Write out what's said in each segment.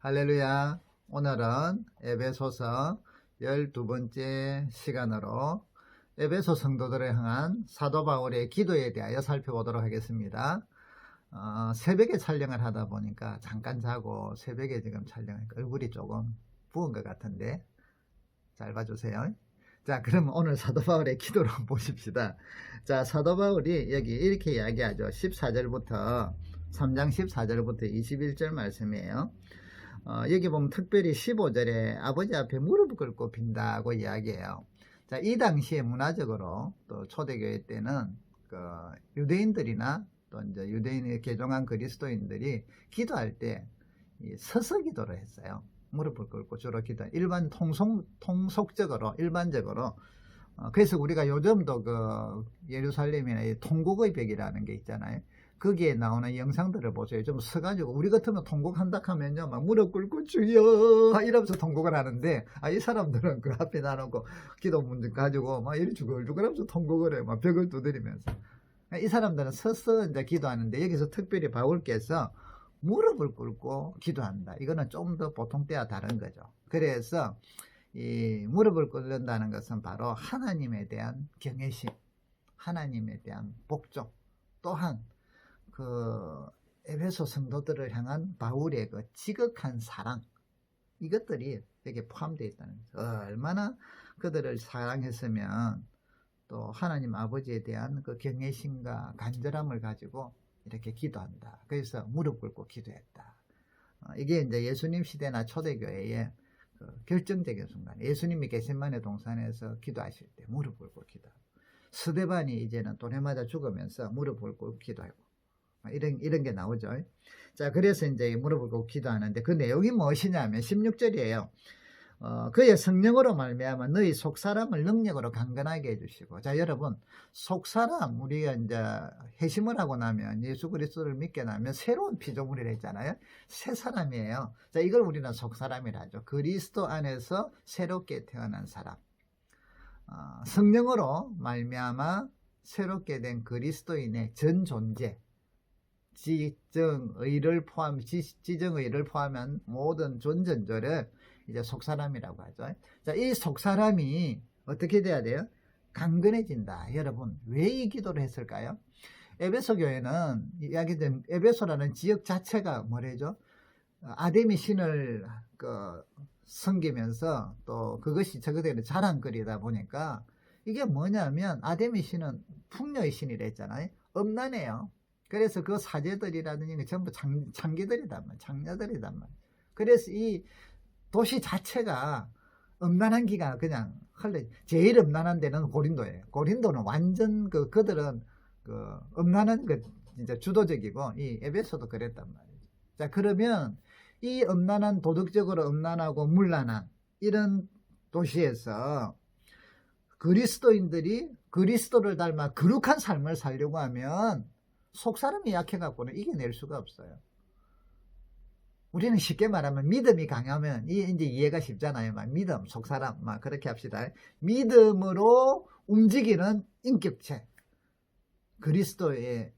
할렐루야. 오늘은 에베소서 12번째 시간으로 에베소 성도들을 향한 사도 바울의 기도에 대하여 살펴보도록 하겠습니다. 새벽에 촬영을 하다 보니까 잠깐 자고 새벽에 지금 촬영하니까 얼굴이 조금 부은 것 같은데 잘 봐주세요. 자, 그럼 오늘 사도 바울의 기도를 보십시다. 자, 사도 바울이 여기 이렇게 이야기하죠. 14절부터 3장 14절부터 21절 말씀이에요. 여기 보면 특별히 15절에 아버지 앞에 무릎을 꿇고 빈다고 이야기해요. 자, 이 당시에 문화적으로 또 초대교회 때는 유대인들이나 또 이제 유대인이 개종한 그리스도인들이 기도할 때 서서 기도를 했어요. 무릎을 꿇고 주로 기도. 통속적으로 일반적으로. 그래서 우리가 요즘도 예루살렘이나 통곡의 벽이라는 게 있잖아요. 거기에 나오는 영상들을 보세요. 좀 서가지고 우리 같으면 통곡한다 하면요 막 무릎 꿇고 주여 이러면서 통곡을 하는데 이 사람들은 그 앞에 놔놓고 기도 문제 가지고 막 이리 주글주글하면서 통곡을 해요. 막 벽을 두드리면서. 이 사람들은 서서 이제 기도하는데 여기서 특별히 바울께서 무릎을 꿇고 기도한다. 이거는 좀 더 보통 때와 다른 거죠. 그래서 이 무릎을 꿇는다는 것은 바로 하나님에 대한 경외심, 하나님에 대한 복종, 또한 에베소 성도들을 향한 바울의 지극한 사랑, 이것들이 여기에 포함되어 있다는 거죠. 얼마나 그들을 사랑했으면 또 하나님 아버지에 대한 경외심과 간절함을 가지고 이렇게 기도한다. 그래서 무릎 꿇고 기도했다. 이게 이제 예수님 시대나 초대교회의 결정적인 순간. 예수님이 겟세마네 동산에서 기도하실 때 무릎 꿇고 기도하고, 스데반이 이제는 돈에 맞아 죽으면서 무릎 꿇고 기도하고, 이런 게 나오죠. 자, 그래서 이제 무릎을 꿇고 기도하는데 그 내용이 무엇이냐면 16절이에요. 그의 성령으로 말미암아 너희 속사람을 능력으로 강건하게 해주시고. 자, 여러분, 속사람, 우리가 이제 회심을 하고 나면, 예수 그리스도를 믿게 나면 새로운 피조물이라 했잖아요. 새 사람이에요. 자, 이걸 우리는 속사람이라 하죠. 그리스도 안에서 새롭게 태어난 사람. 성령으로 말미암아 새롭게 된 그리스도인의 전 존재, 지정의를 포함한 모든 존재를 이제 속사람이라고 하죠. 자, 이 속사람이 어떻게 돼야 돼요? 강건해진다. 여러분, 왜 이 기도를 했을까요? 에베소 교회는 이야기된 에베소라는 지역 자체가 뭐래죠? 아데미 신을 섬기면서 또 그것이 저그들의 자랑거리다 보니까 이게 뭐냐면 아데미 신은 풍요의 신이라 했잖아요. 음란해요. 그래서 그 사제들이라든지 전부 창기들이단 말이에요. 창녀들이단 말이에요. 그래서 이 도시 자체가 음란한 기가 그냥 흘러. 제일 음란한 데는 고린도예요. 고린도는 완전 그들은 음란한 진짜 주도적이고, 이 에베소도 그랬단 말이에요. 자, 그러면 이 음란한, 도덕적으로 음란하고 문란한 이런 도시에서 그리스도인들이 그리스도를 닮아 거룩한 삶을 살려고 하면 속사람이 약해갖고는 이겨낼 수가 없어요. 우리는 쉽게 말하면 믿음이 강하면 이제 이해가 쉽잖아요. 믿음, 속사람, 그렇게 합시다. 믿음으로 움직이는 인격체, 그리스도의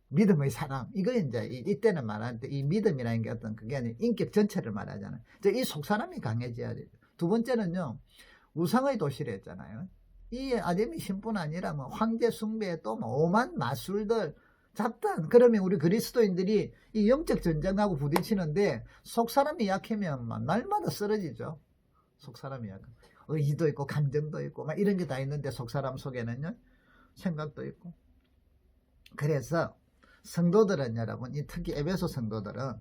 믿음의 사람. 이거 이제 이때는 말할 때 이 믿음이라는 게 어떤 그게 아니라 인격 전체를 말하잖아요. 이 속사람이 강해져야 돼요. 두 번째는요, 우상의 도시를 했잖아요. 이 아데미 신뿐 아니라 황제 숭배, 또 오만 마술들, 잡단. 그러면 우리 그리스도인들이 이 영적 전쟁하고 부딪히는데 속사람이 약하면 날마다 쓰러지죠. 속사람이 약하면 의지도 있고 감정도 있고 이런 게 다 있는데 속사람 속에는요 생각도 있고. 그래서 성도들은, 여러분, 특히 에베소 성도들은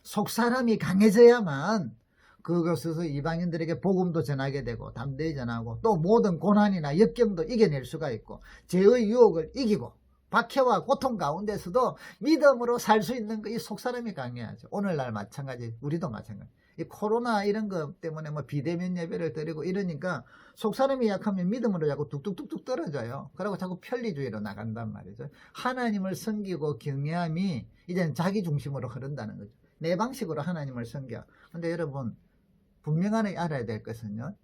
속사람이 강해져야만 그것에서 이방인들에게 복음도 전하게 되고 담대히 전하고, 또 모든 고난이나 역경도 이겨낼 수가 있고, 죄의 유혹을 이기고, 박해와 고통 가운데서도 믿음으로 살 수 있는 이 속사람이 강해야죠. 오늘날 마찬가지, 우리도 마찬가지. 이 코로나 이런 것 때문에 비대면 예배를 드리고 이러니까 속사람이 약하면 믿음으로 자꾸 뚝뚝뚝뚝 떨어져요. 그리고 자꾸 편리주의로 나간단 말이죠. 하나님을 섬기고 경외함이 이제는 자기 중심으로 흐른다는 거죠. 내 방식으로 하나님을 섬겨. 근데 여러분, 분명하게 알아야 될 것은요,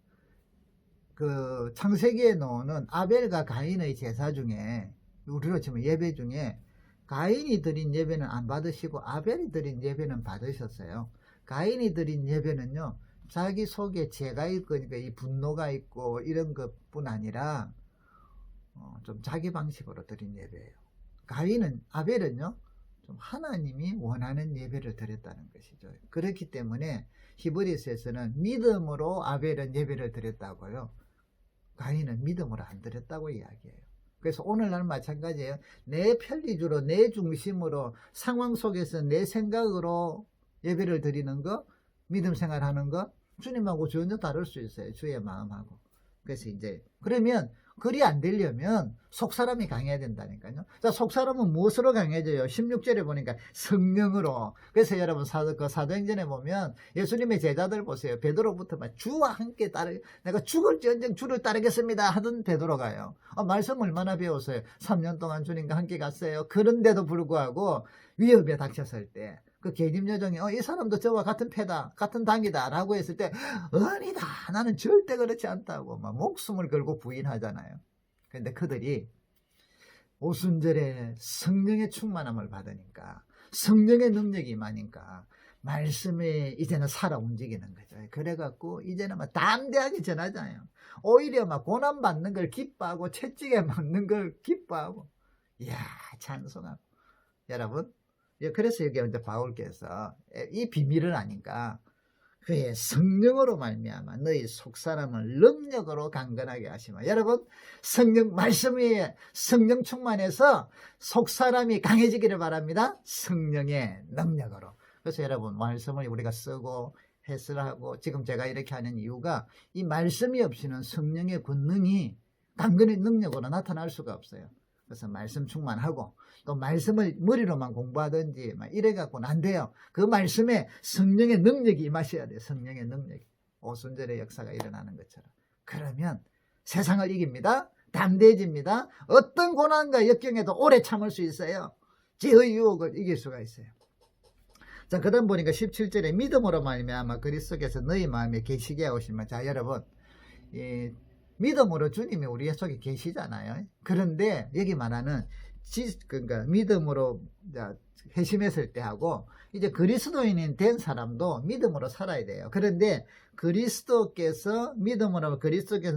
창세기에 나오는 아벨과 가인의 제사 중에, 우리로 치면 예배 중에 가인이 드린 예배는 안 받으시고 아벨이 드린 예배는 받으셨어요. 가인이 드린 예배는요, 자기 속에 죄가 있고, 그러니까 이 분노가 있고 이런 것뿐 아니라 좀 자기 방식으로 드린 예배예요. 아벨은요, 좀 하나님이 원하는 예배를 드렸다는 것이죠. 그렇기 때문에 히브리서에서는 믿음으로 아벨은 예배를 드렸다고요. 가인은 믿음으로 안 드렸다고 이야기해요. 그래서 오늘날 마찬가지예요. 내 편리주로, 내 중심으로, 상황 속에서 내 생각으로 예배를 드리는 거, 믿음 생활하는 거, 주님하고 전혀 다를 수 있어요. 주의 마음하고. 그래서 이제, 그러면, 그리 안 되려면 속사람이 강해야 된다니까요. 자, 속사람은 무엇으로 강해져요? 16절에 보니까 성령으로. 그래서 여러분 사도행전에 보면 예수님의 제자들 보세요. 베드로부터 막 주와 함께 내가 죽을지언정 주를 따르겠습니다 하던 베드로가요. 말씀 얼마나 배웠어요? 3년 동안 주님과 함께 갔어요. 그런데도 불구하고 위협에 닥쳤을 때 그 계집 여정이 이 사람도 저와 같은 패다, 같은 당이다 라고 했을 때 아니다, 나는 절대 그렇지 않다고 막 목숨을 걸고 부인하잖아요. 그런데 그들이 오순절에 성령의 충만함을 받으니까, 성령의 능력이 임하니까 말씀에 이제는 살아 움직이는 거죠. 그래갖고 이제는 막 담대하게 전하잖아요. 오히려 막 고난받는 걸 기뻐하고 채찍에 맞는 걸 기뻐하고, 이야, 찬송하고. 여러분, 그래서 여기 이제 바울께서 이 비밀을 아니까 그의 성령으로 말미암아 너희 속사람을 능력으로 강건하게 하시마. 여러분, 성령 말씀에 성령 충만해서 속사람이 강해지기를 바랍니다. 성령의 능력으로. 그래서 여러분, 말씀을 우리가 쓰고 해설하고 지금 제가 이렇게 하는 이유가 이 말씀이 없이는 성령의 권능이 강건의 능력으로 나타날 수가 없어요. 그래서 말씀 충만하고 또 말씀을 머리로만 공부하든지 막 이래갖고는 안 돼요. 그 말씀에 성령의 능력이 임하셔야 돼요. 성령의 능력이. 오순절의 역사가 일어나는 것처럼. 그러면 세상을 이깁니다. 담대해집니다. 어떤 고난과 역경에도 오래 참을 수 있어요. 죄의 유혹을 이길 수가 있어요. 자, 그 다음 보니까 17절에 믿음으로 말미암아 그리스도께서 너희 마음에 계시게 하시면, 자, 여러분, 믿음으로 주님이 우리 속에 계시잖아요. 그런데 여기 말하는 그러니까 믿음으로 회심했을 때 하고 이제 그리스도인이 된 사람도 믿음으로 살아야 돼요. 그런데 그리스도께서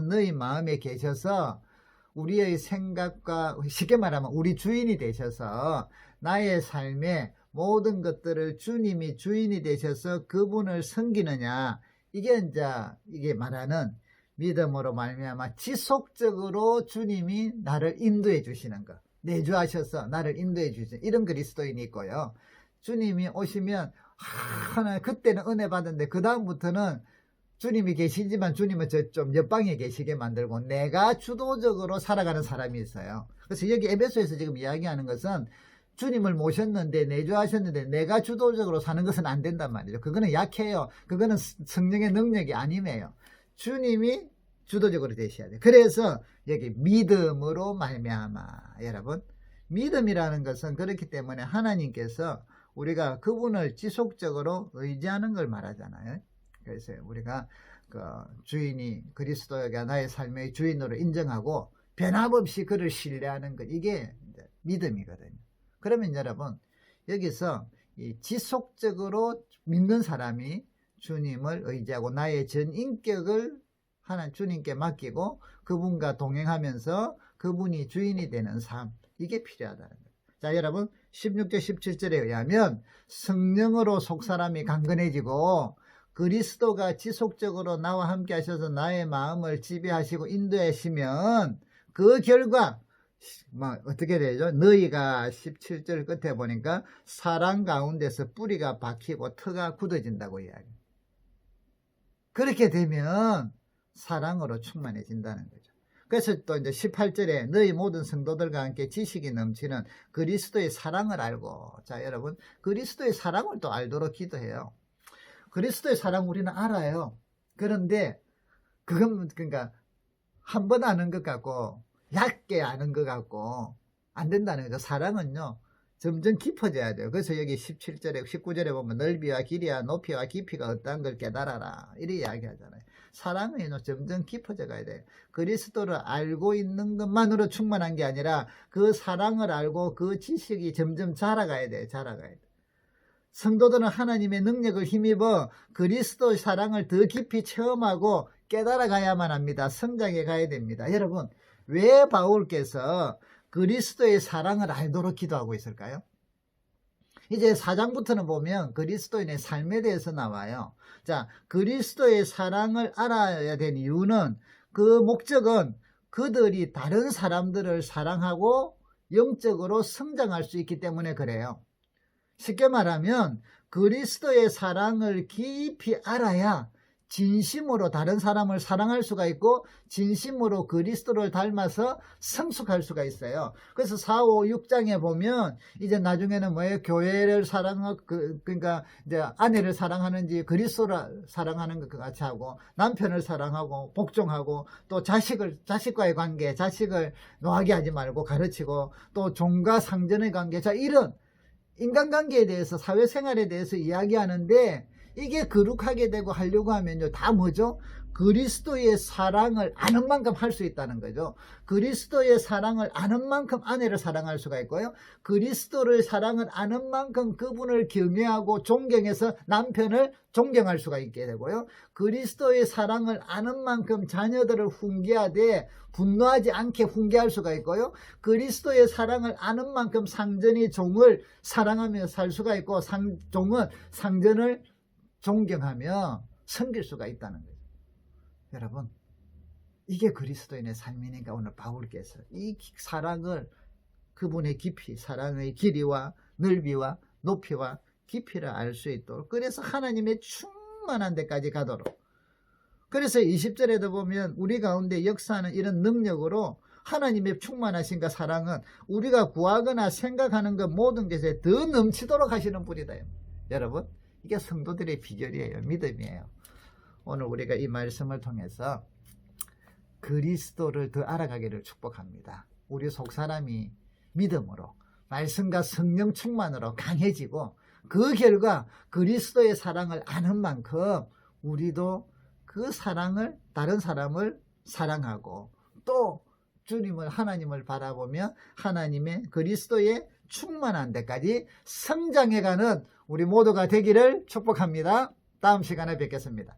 너희 마음에 계셔서 우리의 생각과, 쉽게 말하면 우리 주인이 되셔서 나의 삶의 모든 것들을 주님이 주인이 되셔서 그분을 섬기느냐, 이게 말하는 믿음으로 말미암아 지속적으로 주님이 나를 인도해 주시는 것, 내주하셔서 나를 인도해 주시는 이런 그리스도인이 있고요. 주님이 오시면 그때는 은혜 받은데 그 다음부터는 주님이 계시지만 주님은 좀 옆방에 계시게 만들고 내가 주도적으로 살아가는 사람이 있어요. 그래서 여기 에베소에서 지금 이야기하는 것은 주님을 모셨는데 내주하셨는데 내가 주도적으로 사는 것은 안 된단 말이죠. 그거는 약해요. 그거는 성령의 능력이 아니에요. 주님이 주도적으로 되셔야 돼요. 그래서 여기 믿음으로 말미암아, 여러분, 믿음이라는 것은 그렇기 때문에 하나님께서 우리가 그분을 지속적으로 의지하는 걸 말하잖아요. 그래서 우리가 주인이 그리스도가 나의 삶의 주인으로 인정하고 변함없이 그를 신뢰하는 것, 이게 믿음이거든요. 그러면 여러분, 여기서 이 지속적으로 믿는 사람이 주님을 의지하고 나의 전 인격을 주님께 맡기고 그분과 동행하면서 그분이 주인이 되는 삶, 이게 필요하다는 거예요. 자, 여러분, 16절 17절에 의하면 성령으로 속사람이 강건해지고 그리스도가 지속적으로 나와 함께 하셔서 나의 마음을 지배하시고 인도하시면 그 결과 어떻게 되죠? 너희가 17절 끝에 보니까 사랑 가운데서 뿌리가 박히고 터가 굳어진다고 이야기해요. 그렇게 되면 사랑으로 충만해진다는 거죠. 그래서 또 이제 18절에 너희 모든 성도들과 함께 지식이 넘치는 그리스도의 사랑을 알고, 자, 여러분, 그리스도의 사랑을 또 알도록 기도해요. 그리스도의 사랑 우리는 알아요. 그런데 그건 그러니까 한 번 아는 것 같고 얕게 아는 것 같고 안 된다는 거죠. 사랑은요, 점점 깊어져야 돼요. 그래서 여기 17절에 19절에 보면 넓이와 길이와 높이와 깊이가 어떠한 걸 깨달아라, 이렇게 이야기하잖아요. 사랑은 점점 깊어져 가야 돼요. 그리스도를 알고 있는 것만으로 충만한 게 아니라 그 사랑을 알고 그 지식이 점점 자라가야 돼요. 자라가야 돼요. 성도들은 하나님의 능력을 힘입어 그리스도의 사랑을 더 깊이 체험하고 깨달아 가야만 합니다. 성장해 가야 됩니다. 여러분, 왜 바울께서 그리스도의 사랑을 알도록 기도하고 있을까요? 이제 4장부터는 보면 그리스도인의 삶에 대해서 나와요. 자, 그리스도의 사랑을 알아야 된 이유는, 그 목적은 그들이 다른 사람들을 사랑하고 영적으로 성장할 수 있기 때문에 그래요. 쉽게 말하면 그리스도의 사랑을 깊이 알아야 진심으로 다른 사람을 사랑할 수가 있고 진심으로 그리스도를 닮아서 성숙할 수가 있어요. 그래서 4, 5, 6장에 보면 이제 나중에는 뭐예요? 교회를 사랑하고, 그러니까 이제 아내를 사랑하는지 그리스도를 사랑하는 것 같이 하고, 남편을 사랑하고 복종하고, 또 자식과의 관계, 자식을 노하게 하지 말고 가르치고, 또 종과 상전의 관계, 자, 이런 인간관계에 대해서, 사회생활에 대해서 이야기하는데, 이게 거룩하게 되고 하려고 하면요, 다 뭐죠? 그리스도의 사랑을 아는 만큼 할 수 있다는 거죠. 그리스도의 사랑을 아는 만큼 아내를 사랑할 수가 있고요, 그리스도를 사랑을 아는 만큼 그분을 경외하고 존경해서 남편을 존경할 수가 있게 되고요, 그리스도의 사랑을 아는 만큼 자녀들을 훈계하되 분노하지 않게 훈계할 수가 있고요, 그리스도의 사랑을 아는 만큼 상전이 종을 사랑하며 살 수가 있고, 종은 상전을 존경하며 섬길 수가 있다는 거죠. 여러분, 이게 그리스도인의 삶이니까 오늘 바울께서 이 사랑을, 그분의 깊이, 사랑의 길이와 넓이와 높이와 깊이를 알 수 있도록, 그래서 하나님의 충만한 데까지 가도록, 그래서 20절에도 보면 우리 가운데 역사하는 이런 능력으로 하나님의 충만하신가 사랑은 우리가 구하거나 생각하는 것 모든 것에 더 넘치도록 하시는 분이다. 여러분, 이게 성도들의 비결이에요. 믿음이에요. 오늘 우리가 이 말씀을 통해서 그리스도를 더 알아가기를 축복합니다. 우리 속사람이 믿음으로, 말씀과 성령 충만으로 강해지고, 그 결과 그리스도의 사랑을 아는 만큼 우리도 그 사랑을, 다른 사람을 사랑하고, 또 주님을, 하나님을 바라보며 하나님의 그리스도의 충만한 데까지 성장해가는 우리 모두가 되기를 축복합니다. 다음 시간에 뵙겠습니다.